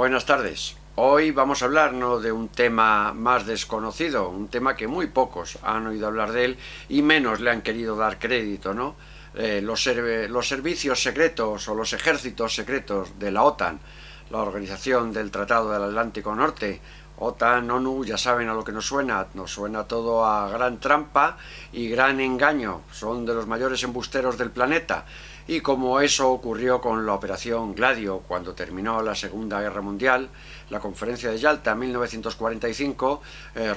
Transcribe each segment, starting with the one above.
Buenas tardes. Hoy vamos a hablar no de un tema más desconocido, un tema que muy pocos han oído hablar de él y menos le han querido dar crédito, ¿no? Los servicios secretos o los ejércitos secretos de la OTAN, la Organización del Tratado del Atlántico Norte, OTAN, ONU, ya saben a lo que nos suena todo a gran trampa y gran engaño, son de los mayores embusteros del planeta. Y como eso ocurrió con la Operación Gladio cuando terminó la Segunda Guerra Mundial, la Conferencia de Yalta en 1945,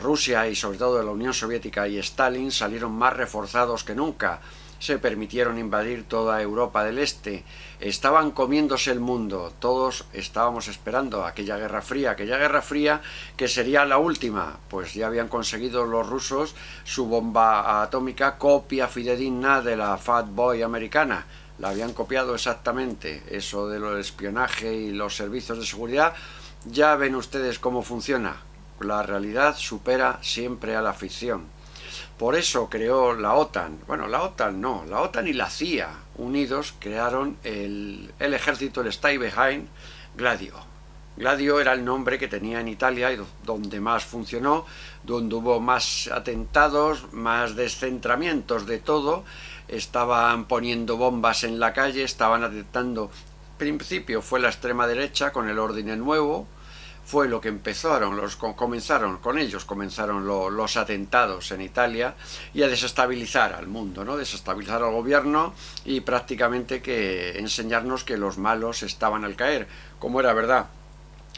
Rusia y sobre todo la Unión Soviética y Stalin salieron más reforzados que nunca. Se permitieron invadir toda Europa del Este, estaban comiéndose el mundo, todos estábamos esperando aquella Guerra Fría que sería la última, pues ya habían conseguido los rusos su bomba atómica, copia fidedigna de la Fat Boy americana. La habían copiado exactamente, eso de lo espionaje y los servicios de seguridad. Ya ven ustedes cómo funciona. La realidad supera siempre a la ficción. Por eso creó la OTAN. Bueno, la OTAN no, la OTAN y la CIA unidos crearon el ejército, el Stay Behind Gladio. Gladio era el nombre que tenía en Italia y donde más funcionó, donde hubo más atentados, más descentramientos de todo. Estaban poniendo bombas en la calle, estaban atentando. Al principio fue la extrema derecha con el orden nuevo, fue lo que comenzaron los atentados en Italia y a desestabilizar al mundo, ¿no? Desestabilizar al gobierno y prácticamente que enseñarnos que los malos estaban al caer, como era verdad.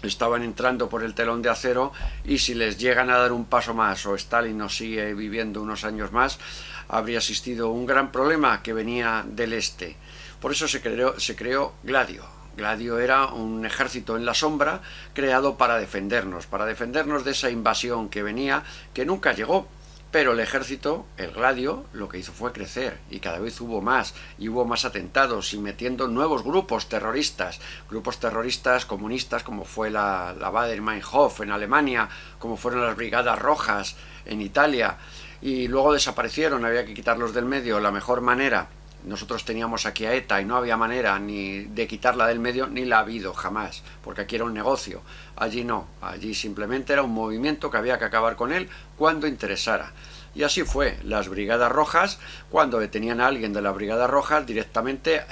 Estaban entrando por el telón de acero y si les llegan a dar un paso más o Stalin nos sigue viviendo unos años más, habría existido un gran problema que venía del este. Por eso se creó Gladio. Gladio era un ejército en la sombra creado para defendernos de esa invasión que venía, que nunca llegó. Pero el ejército, el Gladio, lo que hizo fue crecer y cada vez hubo más y hubo más atentados y metiendo nuevos grupos terroristas comunistas como fue la Baader-Meinhof en Alemania, como fueron las Brigadas Rojas en Italia y luego desaparecieron, había que quitarlos del medio. La mejor manera, nosotros teníamos aquí a ETA y no había manera ni de quitarla del medio, ni la ha habido jamás, porque aquí era un negocio. Allí no, allí simplemente era un movimiento que había que acabar con él cuando interesara. Y así fue. Las Brigadas Rojas, cuando detenían a alguien de las Brigadas Rojas, directamente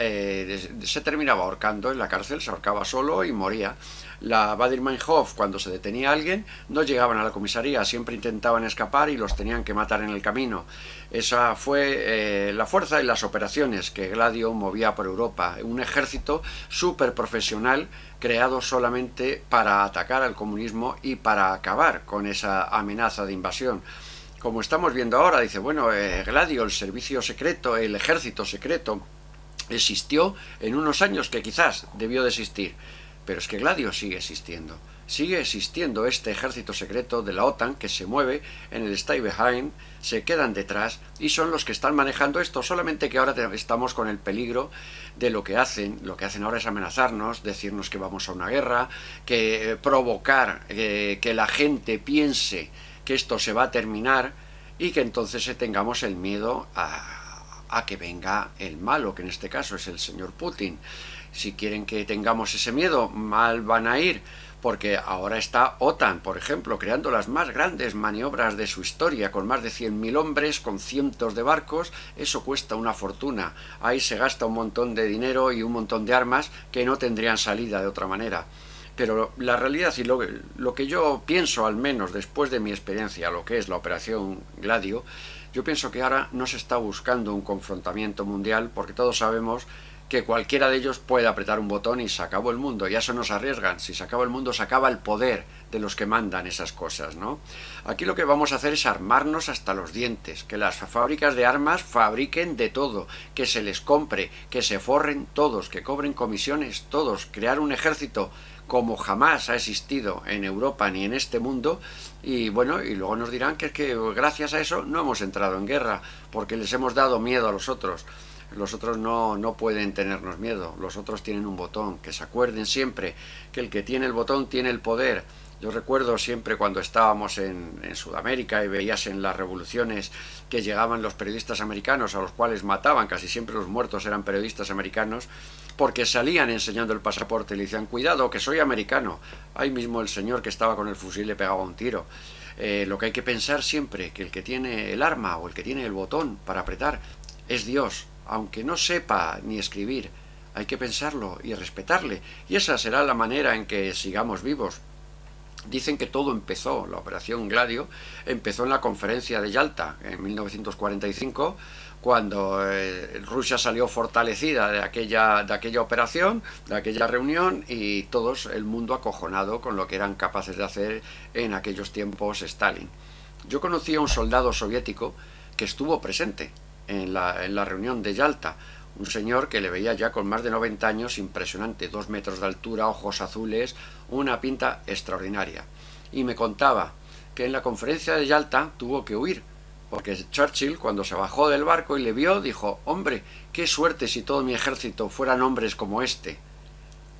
se terminaba ahorcando en la cárcel, se ahorcaba solo y moría. La Baader-Meinhof, cuando se detenía a alguien, no llegaban a la comisaría, siempre intentaban escapar y los tenían que matar en el camino. Esa fue la fuerza y las operaciones que Gladio movía por Europa. Un ejército súper profesional creado solamente para atacar al comunismo y para acabar con esa amenaza de invasión. Como estamos viendo ahora, dice, bueno, Gladio, el servicio secreto, el ejército secreto, existió en unos años que quizás debió de existir. Pero es que Gladio sigue existiendo este ejército secreto de la OTAN que se mueve en el Stay Behind, se quedan detrás y son los que están manejando esto, solamente que ahora estamos con el peligro de lo que hacen ahora es amenazarnos, decirnos que vamos a una guerra, que provocar que la gente piense que esto se va a terminar y que entonces tengamos el miedo a que venga el malo, que en este caso es el señor Putin. Si quieren que tengamos ese miedo, mal van a ir, porque ahora está OTAN, por ejemplo, creando las más grandes maniobras de su historia, con más de 100.000 hombres, con cientos de barcos. Eso cuesta una fortuna. Ahí se gasta un montón de dinero y un montón de armas que no tendrían salida de otra manera. Pero la realidad y lo que yo pienso, al menos después de mi experiencia, lo que es la Operación Gladio, yo pienso que ahora no se está buscando un confrontamiento mundial, porque todos sabemos que cualquiera de ellos puede apretar un botón y se acabó el mundo. Ya eso no se arriesgan. Si se acaba el mundo, se acaba el poder de los que mandan esas cosas, ¿no? Aquí lo que vamos a hacer es armarnos hasta los dientes, que las fábricas de armas fabriquen de todo, que se les compre, que se forren todos, que cobren comisiones todos, crear un ejército como jamás ha existido en Europa ni en este mundo, y bueno, y luego nos dirán que es que gracias a eso no hemos entrado en guerra, porque les hemos dado miedo a los otros. Los otros no pueden tenernos miedo, los otros tienen un botón, que se acuerden siempre que el que tiene el botón tiene el poder, Yo recuerdo siempre cuando estábamos en Sudamérica y veías en las revoluciones que llegaban los periodistas americanos, a los cuales mataban, casi siempre los muertos eran periodistas americanos, porque salían enseñando el pasaporte y le decían, cuidado, que soy americano. Ahí mismo el señor que estaba con el fusil le pegaba un tiro. Lo que hay que pensar siempre, que el que tiene el arma o el que tiene el botón para apretar es Dios, aunque no sepa ni escribir. Hay que pensarlo y respetarle, y esa será la manera en que sigamos vivos. Dicen que todo empezó, la operación Gladio empezó en la conferencia de Yalta en 1945, cuando Rusia salió fortalecida de aquella operación, de aquella reunión, y todo el mundo acojonado con lo que eran capaces de hacer en aquellos tiempos Stalin. Yo conocí a un soldado soviético que estuvo presente en la reunión de Yalta, un señor que le veía ya con más de 90 años, impresionante, 2 metros de altura, ojos azules, una pinta extraordinaria. Y me contaba que en la conferencia de Yalta tuvo que huir, porque Churchill, cuando se bajó del barco y le vio, dijo, hombre, qué suerte si todo mi ejército fueran hombres como este.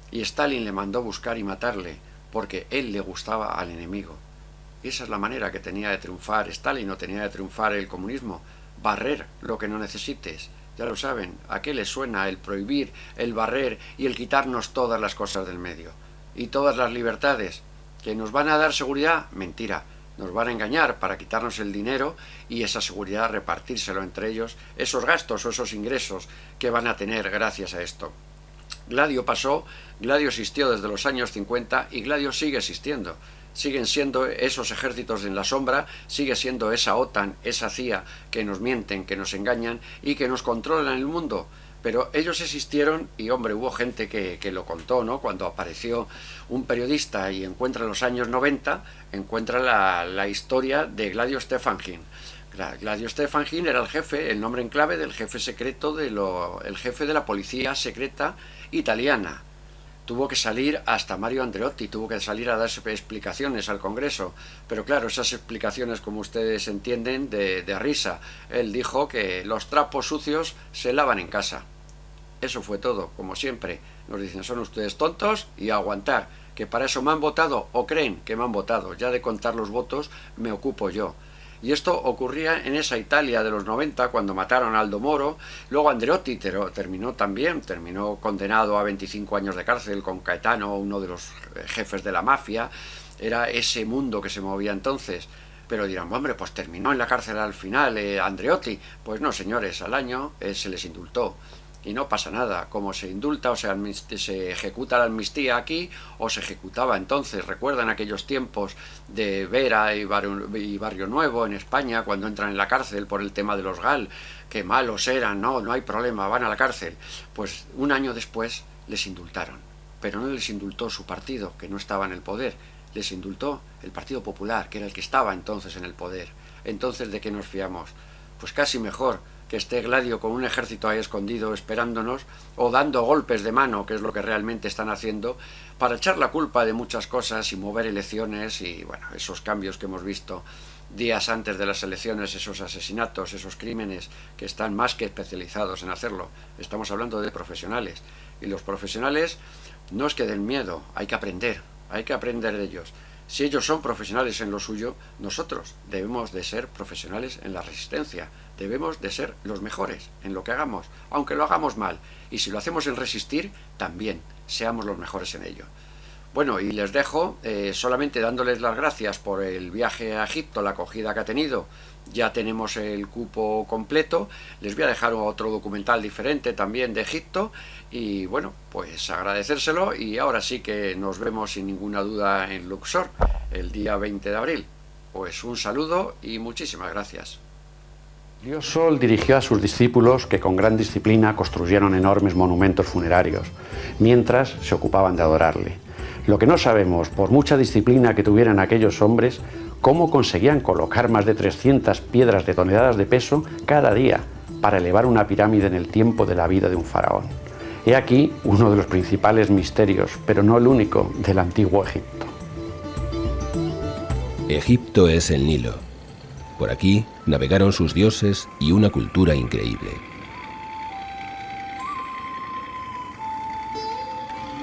Y Stalin le mandó buscar y matarle, porque él le gustaba al enemigo. Y esa es la manera que tenía de triunfar Stalin, o tenía de triunfar el comunismo, barrer lo que no necesites. Ya lo saben, ¿a qué les suena el prohibir, el barrer y el quitarnos todas las cosas del medio? Y todas las libertades. ¿Que nos van a dar seguridad? Mentira. Nos van a engañar para quitarnos el dinero y esa seguridad repartírselo entre ellos, esos gastos o esos ingresos que van a tener gracias a esto. Gladio pasó, Gladio existió desde los años 50 y Gladio sigue existiendo. Siguen siendo esos ejércitos en la sombra, sigue siendo esa OTAN, esa CIA que nos mienten, que nos engañan y que nos controlan el mundo. Pero ellos existieron y, hombre, hubo gente que lo contó, ¿no? Cuando apareció un periodista y encuentra en los años 90, encuentra la historia de Gladio Stefanskin. Gladio Stefanskin era el jefe, el nombre en clave del jefe secreto, el jefe de la policía secreta italiana. Tuvo que salir hasta Mario Andreotti, tuvo que salir a dar explicaciones al Congreso, pero claro, esas explicaciones, como ustedes entienden, de risa. Él dijo que los trapos sucios se lavan en casa. Eso fue todo, como siempre. Nos dicen, son ustedes tontos y a aguantar, que para eso me han votado o creen que me han votado. Ya de contar los votos me ocupo yo. Y esto ocurría en esa Italia de los 90, cuando mataron a Aldo Moro. Luego Andreotti terminó condenado a 25 años de cárcel con Caetano, uno de los jefes de la mafia. Era ese mundo que se movía entonces. Pero dirán, hombre, pues terminó en la cárcel al final Andreotti. Pues no, señores, al año se les indultó. Y no pasa nada, como se indulta o se ejecuta la amnistía aquí, o se ejecutaba entonces. Recuerdan aquellos tiempos de Vera y Barrio Nuevo en España, cuando entran en la cárcel por el tema de los GAL, que malos eran, no hay problema, van a la cárcel. Pues un año después les indultaron, pero no les indultó su partido, que no estaba en el poder, les indultó el Partido Popular, que era el que estaba entonces en el poder. Entonces, ¿de qué nos fiamos? Pues casi mejor que esté Gladio con un ejército ahí escondido esperándonos, o dando golpes de mano, que es lo que realmente están haciendo, para echar la culpa de muchas cosas y mover elecciones y, bueno, esos cambios que hemos visto días antes de las elecciones, esos asesinatos, esos crímenes que están más que especializados en hacerlo. Estamos hablando de profesionales, y los profesionales no es que den miedo, hay que aprender de ellos. Si ellos son profesionales en lo suyo, nosotros debemos de ser profesionales en la resistencia. Debemos de ser los mejores en lo que hagamos, aunque lo hagamos mal. Y si lo hacemos en resistir, también seamos los mejores en ello. Bueno, y les dejo solamente dándoles las gracias por el viaje a Egipto, la acogida que ha tenido. Ya tenemos el cupo completo. Les voy a dejar otro documental diferente también de Egipto. Y bueno, pues agradecérselo. Y ahora sí que nos vemos sin ninguna duda en Luxor el día 20 de abril. Pues un saludo y muchísimas gracias. Dios Sol dirigió a sus discípulos que con gran disciplina construyeron enormes monumentos funerarios, mientras se ocupaban de adorarle. Lo que no sabemos, por mucha disciplina que tuvieran aquellos hombres, cómo conseguían colocar más de 300 piedras de toneladas de peso cada día para elevar una pirámide en el tiempo de la vida de un faraón. He aquí uno de los principales misterios, pero no el único, del antiguo Egipto. Egipto es el Nilo. Por aquí navegaron sus dioses y una cultura increíble.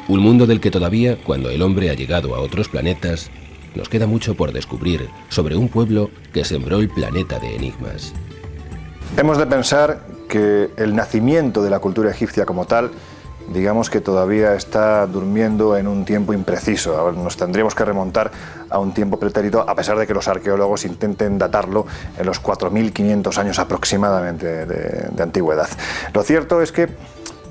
Un mundo del que todavía, cuando el hombre ha llegado a otros planetas, nos queda mucho por descubrir sobre un pueblo que sembró el planeta de enigmas. Hemos de pensar que el nacimiento de la cultura egipcia como tal, digamos que todavía está durmiendo en un tiempo impreciso. Ahora nos tendríamos que remontar a un tiempo pretérito, a pesar de que los arqueólogos intenten datarlo en los 4.500 años aproximadamente de antigüedad. Lo cierto es que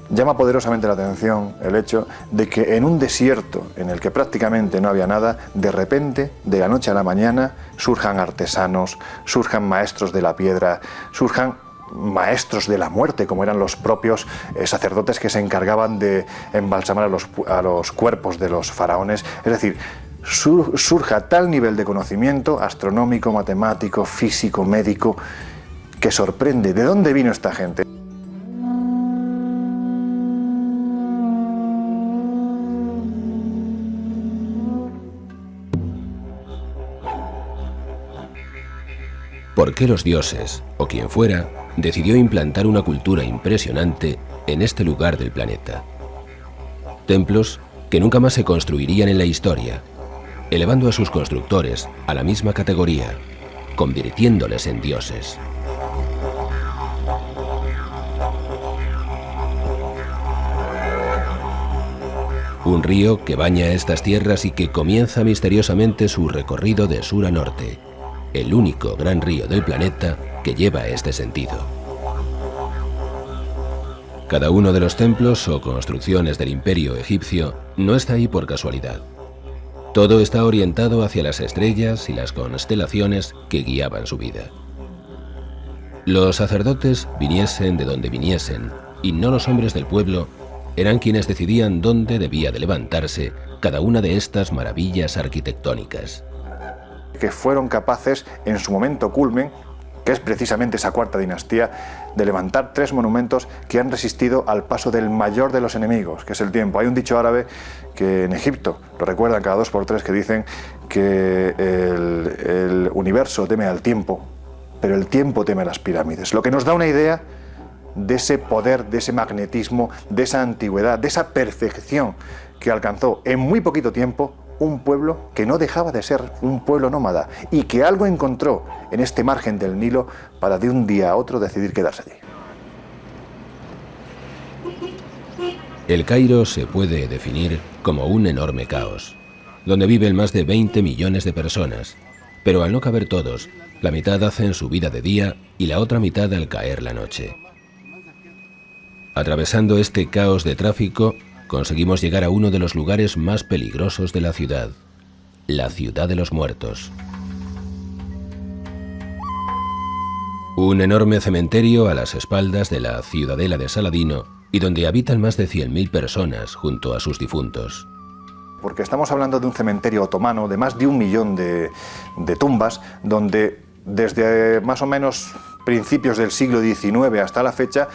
llama poderosamente la atención el hecho de que en un desierto en el que prácticamente no había nada, de repente, de la noche a la mañana, surjan artesanos, surjan maestros de la piedra, surjan maestros de la muerte, como eran los propios sacerdotes que se encargaban de embalsamar a los cuerpos de los faraones. Es decir, surja tal nivel de conocimiento astronómico, matemático, físico, médico, que sorprende. ¿De dónde vino esta gente? ¿Por qué los dioses, o quien fuera, decidió implantar una cultura impresionante en este lugar del planeta? Templos que nunca más se construirían en la historia, elevando a sus constructores a la misma categoría, convirtiéndoles en dioses. Un río que baña estas tierras y que comienza misteriosamente su recorrido de sur a norte, el único gran río del planeta que lleva este sentido. Cada uno de los templos o construcciones del imperio egipcio no está ahí por casualidad. Todo está orientado hacia las estrellas y las constelaciones que guiaban su vida. Los sacerdotes, viniesen de donde viniesen, y no los hombres del pueblo, eran quienes decidían dónde debía de levantarse cada una de estas maravillas arquitectónicas. Que fueron capaces, en su momento culmen, que es precisamente esa cuarta dinastía, de levantar 3 monumentos que han resistido al paso del mayor de los enemigos, que es el tiempo. Hay un dicho árabe que en Egipto, lo recuerdan cada 2 por 3, que dicen que el universo teme al tiempo, pero el tiempo teme a las pirámides. Lo que nos da una idea de ese poder, de ese magnetismo, de esa antigüedad, de esa perfección que alcanzó en muy poquito tiempo un pueblo que no dejaba de ser un pueblo nómada y que algo encontró en este margen del Nilo para de un día a otro decidir quedarse allí. El Cairo se puede definir como un enorme caos, donde viven más de 20 millones de personas, pero al no caber todos, la mitad hacen su vida de día y la otra mitad al caer la noche. Atravesando este caos de tráfico, conseguimos llegar a uno de los lugares más peligrosos de la ciudad de los muertos. Un enorme cementerio a las espaldas de la ciudadela de Saladino y donde habitan más de 100.000 personas junto a sus difuntos. Porque estamos hablando de un cementerio otomano de más de 1 millón de tumbas, donde desde más o menos principios del siglo XIX hasta la fecha,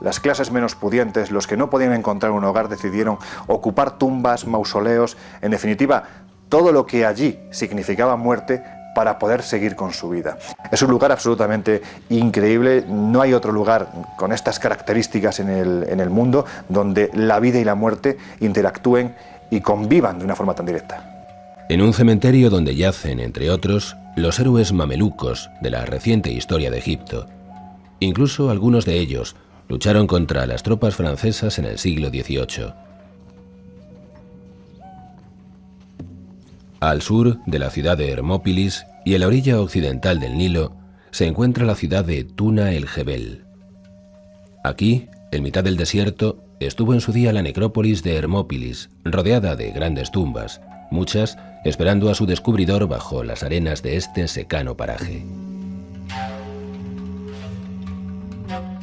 las clases menos pudientes, los que no podían encontrar un hogar, decidieron ocupar tumbas, mausoleos, en definitiva, todo lo que allí significaba muerte para poder seguir con su vida. Es un lugar absolutamente increíble, no hay otro lugar con estas características en el mundo donde la vida y la muerte interactúen y convivan de una forma tan directa. En un cementerio donde yacen, entre otros, los héroes mamelucos de la reciente historia de Egipto. Incluso algunos de ellos lucharon contra las tropas francesas en el siglo XVIII. Al sur de la ciudad de Hermópilis y en la orilla occidental del Nilo se encuentra la ciudad de Tuna el Jebel. Aquí, en mitad del desierto, estuvo en su día la necrópolis de Hermópilis, rodeada de grandes tumbas, muchas esperando a su descubridor bajo las arenas de este secano paraje.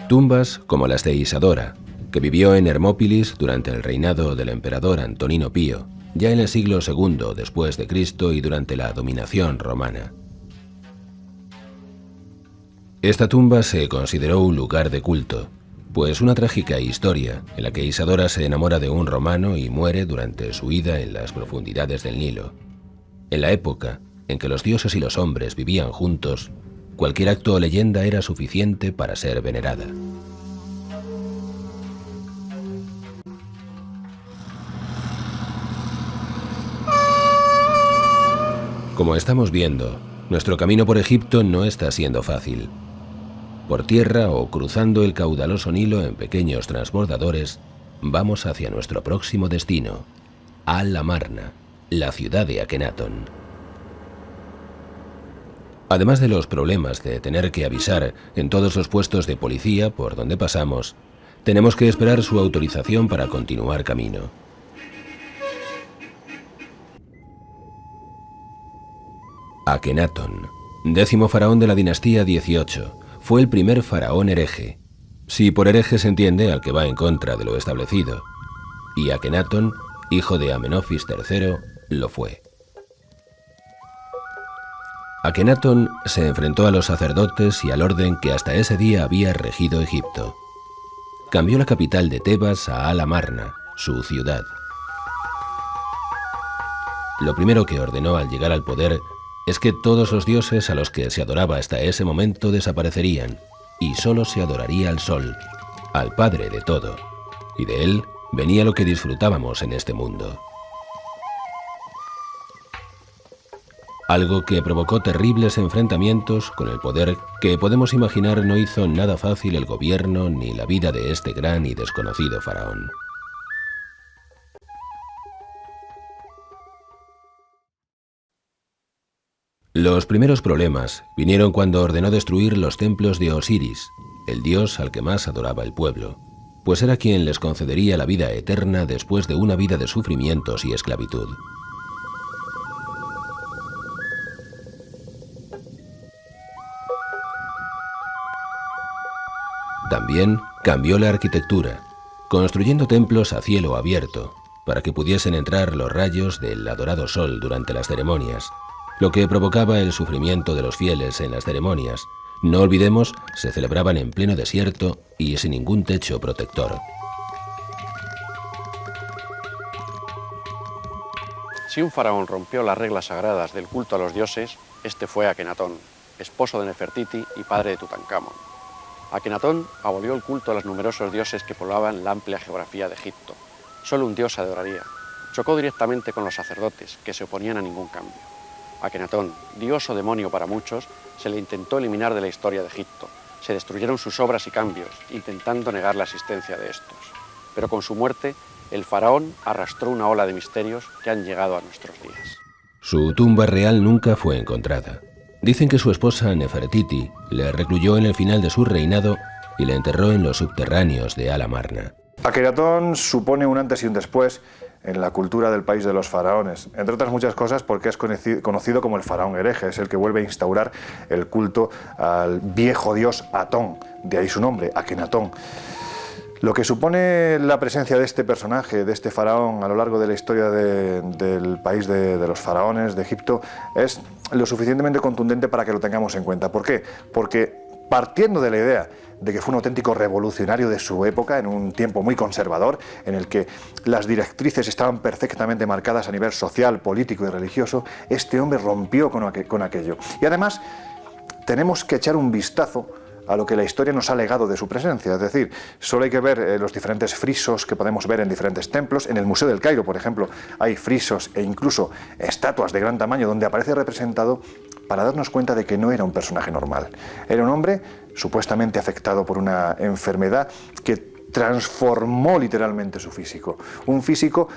Tumbas como las de Isadora, que vivió en Hermópilis durante el reinado del emperador Antonino Pío, ya en el siglo II después de Cristo y durante la dominación romana. Esta tumba se consideró un lugar de culto, pues una trágica historia en la que Isadora se enamora de un romano y muere durante su ida en las profundidades del Nilo. En la época en que los dioses y los hombres vivían juntos, cualquier acto o leyenda era suficiente para ser venerada. Como estamos viendo, nuestro camino por Egipto no está siendo fácil. Por tierra o cruzando el caudaloso Nilo en pequeños transbordadores, vamos hacia nuestro próximo destino, Al-Amarna, la ciudad de Akenatón. Además de los problemas de tener que avisar en todos los puestos de policía por donde pasamos, tenemos que esperar su autorización para continuar camino. Akenatón, 10º faraón de la dinastía 18, fue el primer faraón hereje. Si por hereje se entiende al que va en contra de lo establecido. Y Akenatón, hijo de Amenofis III, lo fue. Akenatón se enfrentó a los sacerdotes y al orden que hasta ese día había regido Egipto. Cambió la capital de Tebas a Al-Amarna, su ciudad. Lo primero que ordenó al llegar al poder es que todos los dioses a los que se adoraba hasta ese momento desaparecerían y solo se adoraría al sol, al padre de todo, y de él venía lo que disfrutábamos en este mundo. Algo que provocó terribles enfrentamientos con el poder que podemos imaginar no hizo nada fácil el gobierno ni la vida de este gran y desconocido faraón. Los primeros problemas vinieron cuando ordenó destruir los templos de Osiris, el dios al que más adoraba el pueblo, pues era quien les concedería la vida eterna después de una vida de sufrimientos y esclavitud. También cambió la arquitectura, construyendo templos a cielo abierto, para que pudiesen entrar los rayos del adorado sol durante las ceremonias, lo que provocaba el sufrimiento de los fieles en las ceremonias. No olvidemos, se celebraban en pleno desierto y sin ningún techo protector. Si un faraón rompió las reglas sagradas del culto a los dioses, este fue Akenatón, esposo de Nefertiti y padre de Tutankamón. Akenatón abolió el culto a los numerosos dioses que poblaban la amplia geografía de Egipto. Solo un dios se adoraría. Chocó directamente con los sacerdotes, que se oponían a ningún cambio. Akenatón, dios o demonio para muchos, se le intentó eliminar de la historia de Egipto. Se destruyeron sus obras y cambios, intentando negar la existencia de estos. Pero con su muerte, el faraón arrastró una ola de misterios que han llegado a nuestros días. Su tumba real nunca fue encontrada. Dicen que su esposa Nefertiti le recluyó en el final de su reinado y le enterró en los subterráneos de Al-Amarna. Akenatón supone un antes y un después en la cultura del país de los faraones, entre otras muchas cosas porque es conocido como el faraón hereje, es el que vuelve a instaurar el culto al viejo dios Atón, de ahí su nombre, Akenatón. Lo que supone la presencia de este personaje, de este faraón, a lo largo de la historia del país de los faraones, de Egipto, es lo suficientemente contundente para que lo tengamos en cuenta. ¿Por qué? Porque partiendo de la idea de que fue un auténtico revolucionario de su época, en un tiempo muy conservador, en el que las directrices estaban perfectamente marcadas a nivel social, político y religioso, este hombre rompió con aquello. Y además, tenemos que echar un vistazo a lo que la historia nos ha legado de su presencia. Es decir, solo hay que ver los diferentes frisos que podemos ver en diferentes templos. En el Museo del Cairo, por ejemplo, hay frisos e incluso estatuas de gran tamaño donde aparece representado, para darnos cuenta de que no era un personaje normal. Era un hombre supuestamente afectado por una enfermedad que transformó literalmente su físico. Un físico,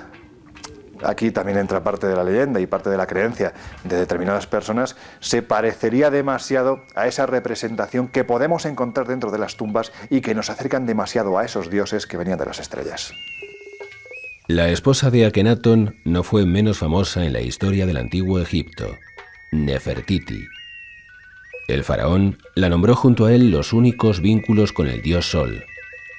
aquí también entra parte de la leyenda y parte de la creencia de determinadas personas, se parecería demasiado a esa representación que podemos encontrar dentro de las tumbas y que nos acercan demasiado a esos dioses que venían de las estrellas. La esposa de Akenatón no fue menos famosa en la historia del antiguo Egipto, Nefertiti. El faraón la nombró junto a él los únicos vínculos con el dios Sol.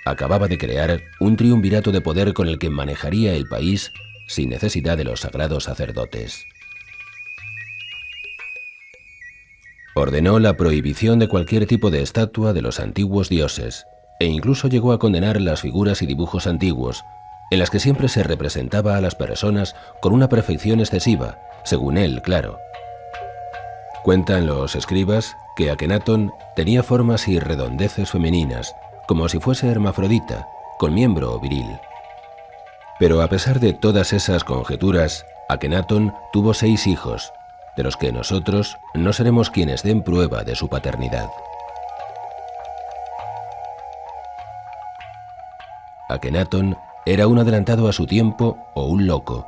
Acababa de crear un triunvirato de poder con el que manejaría el país sin necesidad de los sagrados sacerdotes. Ordenó la prohibición de cualquier tipo de estatua de los antiguos dioses e incluso llegó a condenar las figuras y dibujos antiguos, en las que siempre se representaba a las personas con una perfección excesiva, según él, claro. Cuentan los escribas que Akenatón tenía formas y redondeces femeninas, como si fuese hermafrodita, con miembro viril. Pero a pesar de todas esas conjeturas, Akenatón tuvo 6 hijos, de los que nosotros no seremos quienes den prueba de su paternidad. Akenatón era un adelantado a su tiempo o un loco,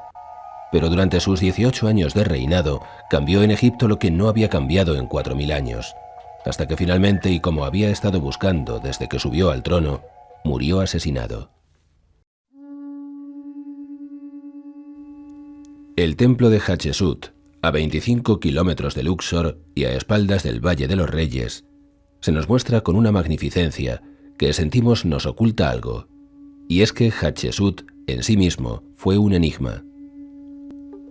pero durante sus 18 años de reinado cambió en Egipto lo que no había cambiado en 4000 años, hasta que finalmente, y como había estado buscando desde que subió al trono, murió asesinado. El templo de Hatshepsut, a 25 kilómetros de Luxor y a espaldas del Valle de los Reyes, se nos muestra con una magnificencia que sentimos nos oculta algo, y es que Hatshepsut en sí mismo fue un enigma.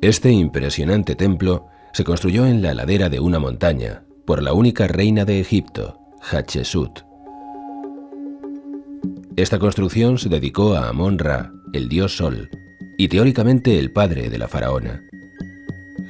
Este impresionante templo se construyó en la ladera de una montaña por la única reina de Egipto, Hatshepsut. Esta construcción se dedicó a Amón-Ra, el dios Sol, y teóricamente el padre de la faraona.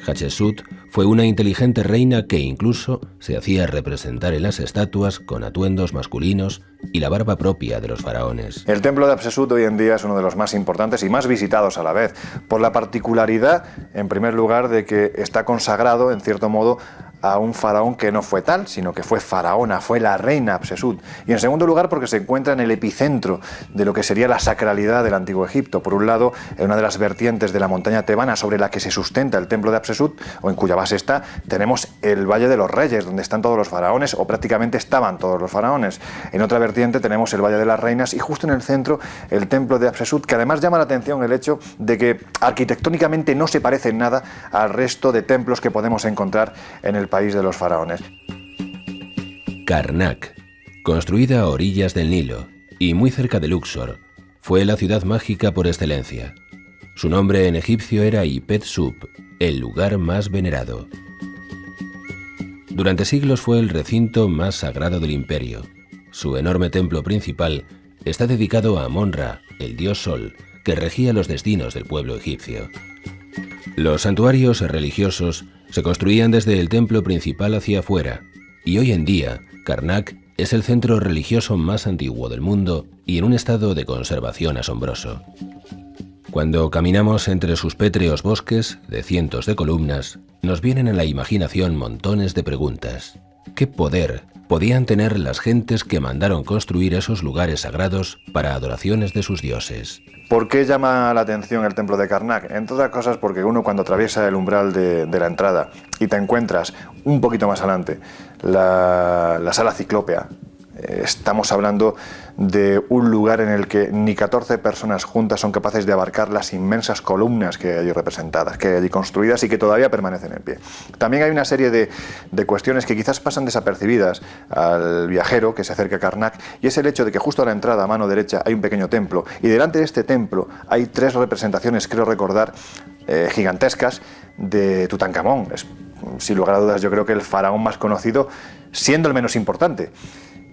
Hatshepsut fue una inteligente reina que incluso se hacía representar en las estatuas con atuendos masculinos y la barba propia de los faraones. El templo de Hatshepsut hoy en día es uno de los más importantes y más visitados a la vez, por la particularidad, en primer lugar, de que está consagrado, en cierto modo, a un faraón que no fue tal, sino que fue faraona, fue la reina Hatshepsut. Y en segundo lugar, porque se encuentra en el epicentro de lo que sería la sacralidad del antiguo Egipto. Por un lado, en una de las vertientes de la montaña tebana sobre la que se sustenta el templo de Hatshepsut, o en cuya base está, tenemos el Valle de los Reyes, donde están todos los faraones, o prácticamente estaban todos los faraones. En otra vertiente tenemos el Valle de las Reinas y justo en el centro el templo de Hatshepsut, que además llama la atención el hecho de que arquitectónicamente no se parece en nada al resto de templos que podemos encontrar en el país de los faraones. Karnak, construida a orillas del Nilo y muy cerca de Luxor, fue la ciudad mágica por excelencia. Su nombre en egipcio era Ipet-Sup, el lugar más venerado. Durante siglos fue el recinto más sagrado del imperio. Su enorme templo principal está dedicado a Amón-Ra, el dios Sol, que regía los destinos del pueblo egipcio. Los santuarios religiosos se construían desde el templo principal hacia afuera, y hoy en día Karnak es el centro religioso más antiguo del mundo y en un estado de conservación asombroso. Cuando caminamos entre sus pétreos bosques de cientos de columnas, nos vienen a la imaginación montones de preguntas. ¿Qué poder podían tener las gentes que mandaron construir esos lugares sagrados para adoraciones de sus dioses? ¿Por qué llama la atención el templo de Karnak? Entre otras cosas porque uno, cuando atraviesa el umbral de la entrada y te encuentras un poquito más adelante la sala ciclópea, estamos hablando de un lugar en el que ni 14 personas juntas son capaces de abarcar las inmensas columnas que hay allí representadas, que hay allí construidas y que todavía permanecen en pie. También hay una serie de cuestiones que quizás pasan desapercibidas al viajero que se acerca a Karnak, y es el hecho de que justo a la entrada, a mano derecha, hay un pequeño templo, y delante de este templo hay 3 representaciones, creo recordar, gigantescas de Tutankamón. Es, sin lugar a dudas, yo creo que el faraón más conocido, siendo el menos importante.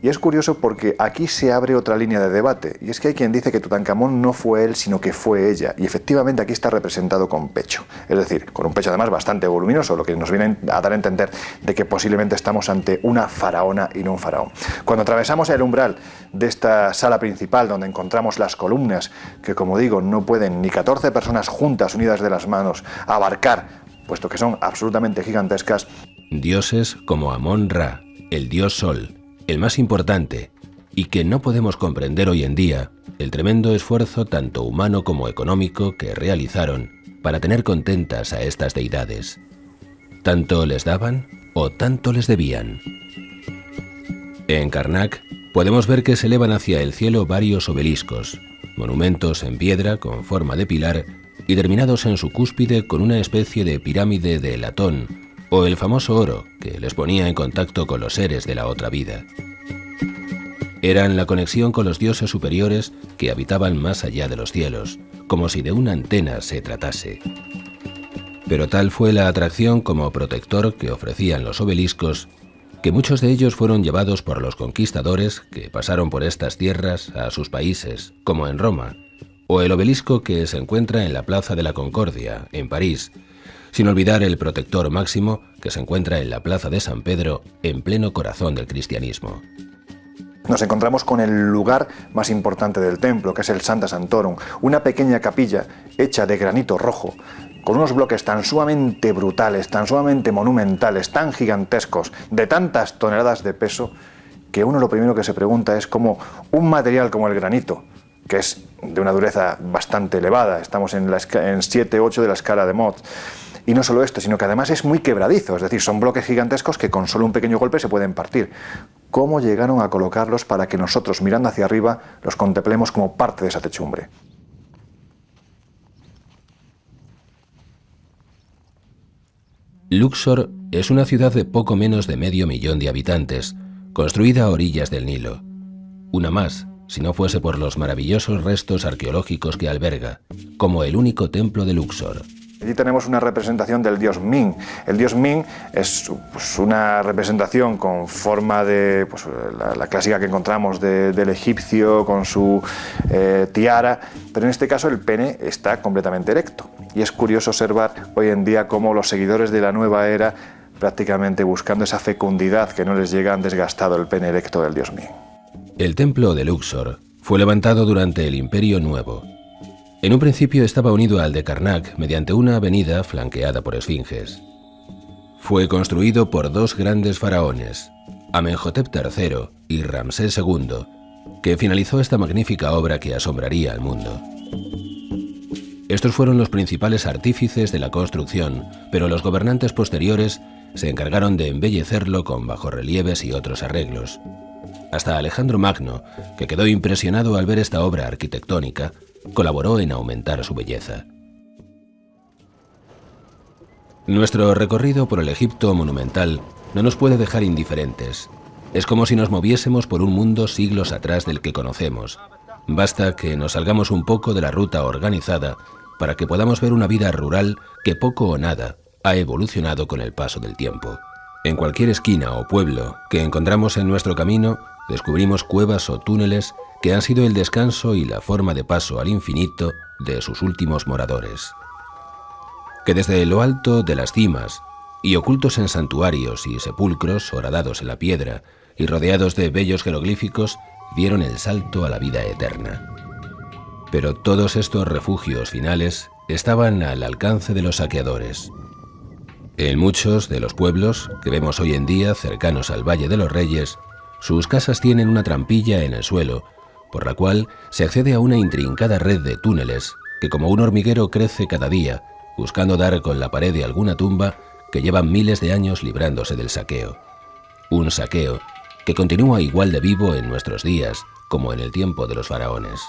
Y es curioso porque aquí se abre otra línea de debate, y es que hay quien dice que Tutankamón no fue él, sino que fue ella, y efectivamente aquí está representado con pecho, es decir, con un pecho además bastante voluminoso, lo que nos viene a dar a entender de que posiblemente estamos ante una faraona y no un faraón. Cuando atravesamos el umbral de esta sala principal, donde encontramos las columnas, que como digo, no pueden ni 14 personas juntas, unidas de las manos, abarcar, puesto que son absolutamente gigantescas. Dioses como Amón-Ra, el dios Sol, el más importante, y que no podemos comprender hoy en día el tremendo esfuerzo tanto humano como económico que realizaron para tener contentas a estas deidades. ¿Tanto les daban o tanto les debían? En Karnak podemos ver que se elevan hacia el cielo varios obeliscos, monumentos en piedra con forma de pilar y terminados en su cúspide con una especie de pirámide de latón, o el famoso oro que les ponía en contacto con los seres de la otra vida. Eran la conexión con los dioses superiores que habitaban más allá de los cielos, como si de una antena se tratase. Pero tal fue la atracción como protector que ofrecían los obeliscos, que muchos de ellos fueron llevados por los conquistadores que pasaron por estas tierras a sus países, como en Roma, o el obelisco que se encuentra en la Plaza de la Concordia, en París, sin olvidar el protector máximo que se encuentra en la Plaza de San Pedro, en pleno corazón del cristianismo. Nos encontramos con el lugar más importante del templo, que es el Sancta Sanctorum, una pequeña capilla hecha de granito rojo, con unos bloques tan sumamente brutales, tan sumamente monumentales, tan gigantescos, de tantas toneladas de peso, que uno lo primero que se pregunta es cómo un material como el granito, que es de una dureza bastante elevada, estamos en 7-8 de la escala de Mohs, y no solo esto, sino que además es muy quebradizo, es decir, son bloques gigantescos que con solo un pequeño golpe se pueden partir. ¿Cómo llegaron a colocarlos para que nosotros, mirando hacia arriba, los contemplemos como parte de esa techumbre? Luxor es una ciudad de poco menos de 500.000 de habitantes, construida a orillas del Nilo. Una más, si no fuese por los maravillosos restos arqueológicos que alberga, como el único templo de Luxor. Allí tenemos una representación del dios Min. El dios Min es una representación con forma de la clásica que encontramos del egipcio, con su tiara, pero en este caso el pene está completamente erecto. Y es curioso observar hoy en día cómo los seguidores de la nueva era, prácticamente buscando esa fecundidad que no les llega, han desgastado el pene erecto del dios Min. El templo de Luxor fue levantado durante el Imperio Nuevo. En un principio estaba unido al de Karnak mediante una avenida flanqueada por esfinges. Fue construido por dos grandes faraones, Amenhotep III y Ramsés II, que finalizó esta magnífica obra que asombraría al mundo. Estos fueron los principales artífices de la construcción, pero los gobernantes posteriores se encargaron de embellecerlo con bajorrelieves y otros arreglos. Hasta Alejandro Magno, que quedó impresionado al ver esta obra arquitectónica, colaboró en aumentar su belleza. Nuestro recorrido por el Egipto monumental no nos puede dejar indiferentes. Es como si nos moviésemos por un mundo siglos atrás del que conocemos. Basta que nos salgamos un poco de la ruta organizada para que podamos ver una vida rural que poco o nada ha evolucionado con el paso del tiempo. En cualquier esquina o pueblo que encontramos en nuestro camino, descubrimos cuevas o túneles que han sido el descanso y la forma de paso al infinito de sus últimos moradores. Que desde lo alto de las cimas, y ocultos en santuarios y sepulcros horadados en la piedra y rodeados de bellos jeroglíficos, dieron el salto a la vida eterna. Pero todos estos refugios finales estaban al alcance de los saqueadores. En muchos de los pueblos que vemos hoy en día cercanos al Valle de los Reyes, sus casas tienen una trampilla en el suelo, por la cual se accede a una intrincada red de túneles que como un hormiguero crece cada día, buscando dar con la pared de alguna tumba que llevan miles de años librándose del saqueo. Un saqueo que continúa igual de vivo en nuestros días como en el tiempo de los faraones.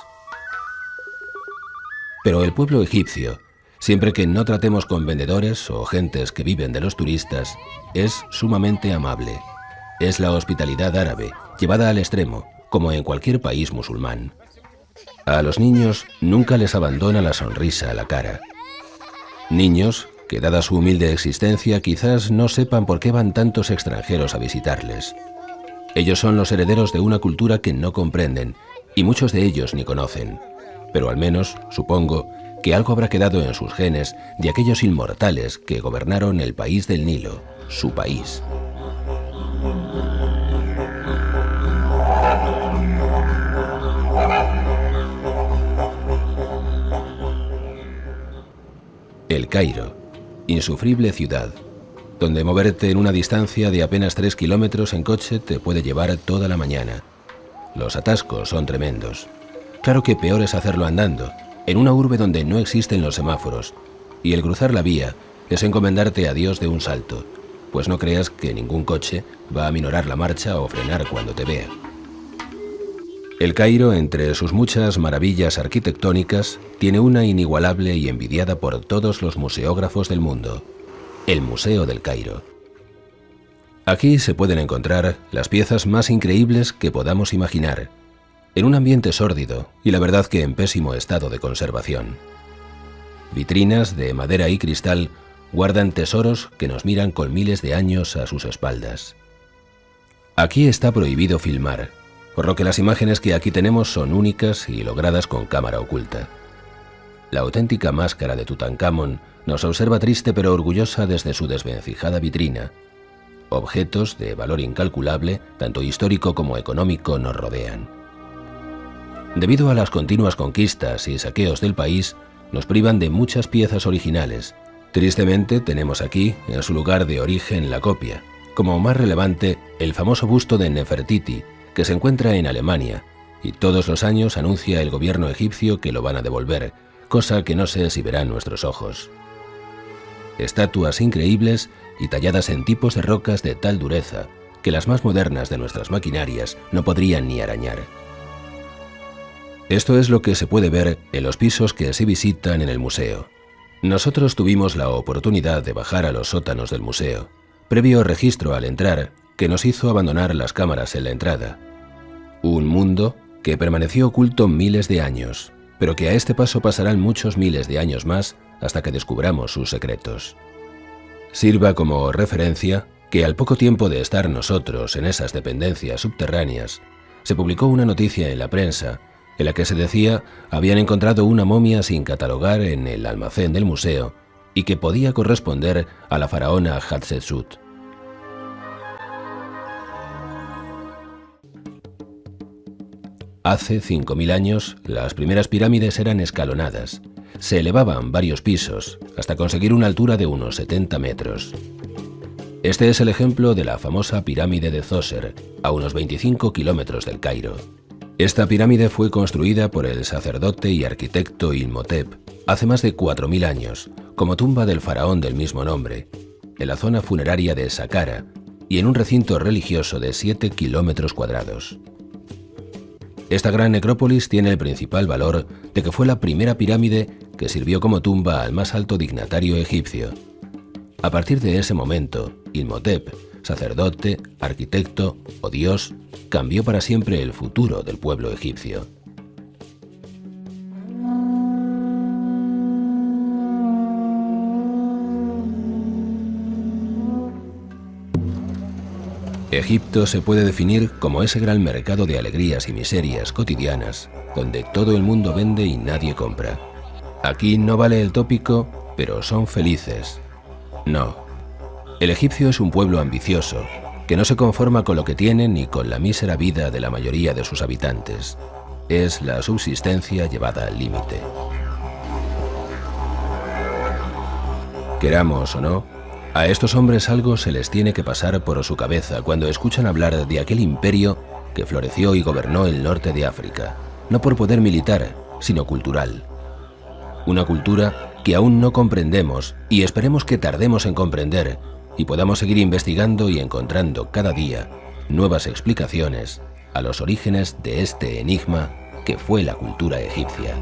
Pero el pueblo egipcio, siempre que no tratemos con vendedores o gentes que viven de los turistas, es sumamente amable. Es la hospitalidad árabe, llevada al extremo, como en cualquier país musulmán. A los niños nunca les abandona la sonrisa a la cara. Niños que, dada su humilde existencia, quizás no sepan por qué van tantos extranjeros a visitarles. Ellos son los herederos de una cultura que no comprenden, y muchos de ellos ni conocen. Pero al menos, supongo, que algo habrá quedado en sus genes de aquellos inmortales que gobernaron el país del Nilo, su país. El Cairo, insufrible ciudad, donde moverte en una distancia de apenas 3 kilómetros en coche te puede llevar toda la mañana. Los atascos son tremendos. Claro que peor es hacerlo andando, en una urbe donde no existen los semáforos, y el cruzar la vía es encomendarte a Dios de un salto, pues no creas que ningún coche va a minorar la marcha o frenar cuando te vea. El Cairo, entre sus muchas maravillas arquitectónicas, tiene una inigualable y envidiada por todos los museógrafos del mundo: el Museo del Cairo. Aquí se pueden encontrar las piezas más increíbles que podamos imaginar, en un ambiente sórdido y la verdad que en pésimo estado de conservación. Vitrinas de madera y cristal guardan tesoros que nos miran con miles de años a sus espaldas. Aquí está prohibido filmar, por lo que las imágenes que aquí tenemos son únicas y logradas con cámara oculta. La auténtica máscara de Tutankamón nos observa triste pero orgullosa desde su desvencijada vitrina. objetos de valor incalculable, tanto histórico como económico, nos rodean. Debido a las continuas conquistas y saqueos del país, nos privan de muchas piezas originales. Tristemente, tenemos aquí, en su lugar de origen, la copia. Como más relevante, el famoso busto de Nefertiti, que se encuentra en Alemania, y todos los años anuncia el gobierno egipcio que lo van a devolver, cosa que no sé si verán nuestros ojos. Estatuas increíbles y talladas en tipos de rocas de tal dureza que las más modernas de nuestras maquinarias no podrían ni arañar. Esto es lo que se puede ver en los pisos que se visitan en el museo. Nosotros tuvimos la oportunidad de bajar a los sótanos del museo, previo registro al entrar que nos hizo abandonar las cámaras en la entrada. Un mundo que permaneció oculto miles de años, pero que a este paso pasarán muchos miles de años más hasta que descubramos sus secretos. Sirva como referencia que al poco tiempo de estar nosotros en esas dependencias subterráneas, se publicó una noticia en la prensa en la que se decía habían encontrado una momia sin catalogar en el almacén del museo y que podía corresponder a la faraona Hatshepsut. Hace 5.000 años, las primeras pirámides eran escalonadas. Se elevaban varios pisos, hasta conseguir una altura de unos 70 metros. Este es el ejemplo de la famosa pirámide de Zoser, a unos 25 kilómetros del Cairo. Esta pirámide fue construida por el sacerdote y arquitecto Imhotep hace más de 4.000 años, como tumba del faraón del mismo nombre, en la zona funeraria de Saqqara y en un recinto religioso de 7 kilómetros cuadrados. Esta gran necrópolis tiene el principal valor de que fue la primera pirámide que sirvió como tumba al más alto dignatario egipcio. A partir de ese momento, Imhotep, sacerdote, arquitecto o dios, cambió para siempre el futuro del pueblo egipcio. Egipto se puede definir como ese gran mercado de alegrías y miserias cotidianas, donde todo el mundo vende y nadie compra. Aquí no vale el tópico, pero son felices. No. El egipcio es un pueblo ambicioso, que no se conforma con lo que tiene ni con la mísera vida de la mayoría de sus habitantes. Es la subsistencia llevada al límite. Queramos o no, a estos hombres algo se les tiene que pasar por su cabeza cuando escuchan hablar de aquel imperio que floreció y gobernó el norte de África, no por poder militar, sino cultural. Una cultura que aún no comprendemos y esperemos que tardemos en comprender y podamos seguir investigando y encontrando cada día nuevas explicaciones a los orígenes de este enigma que fue la cultura egipcia.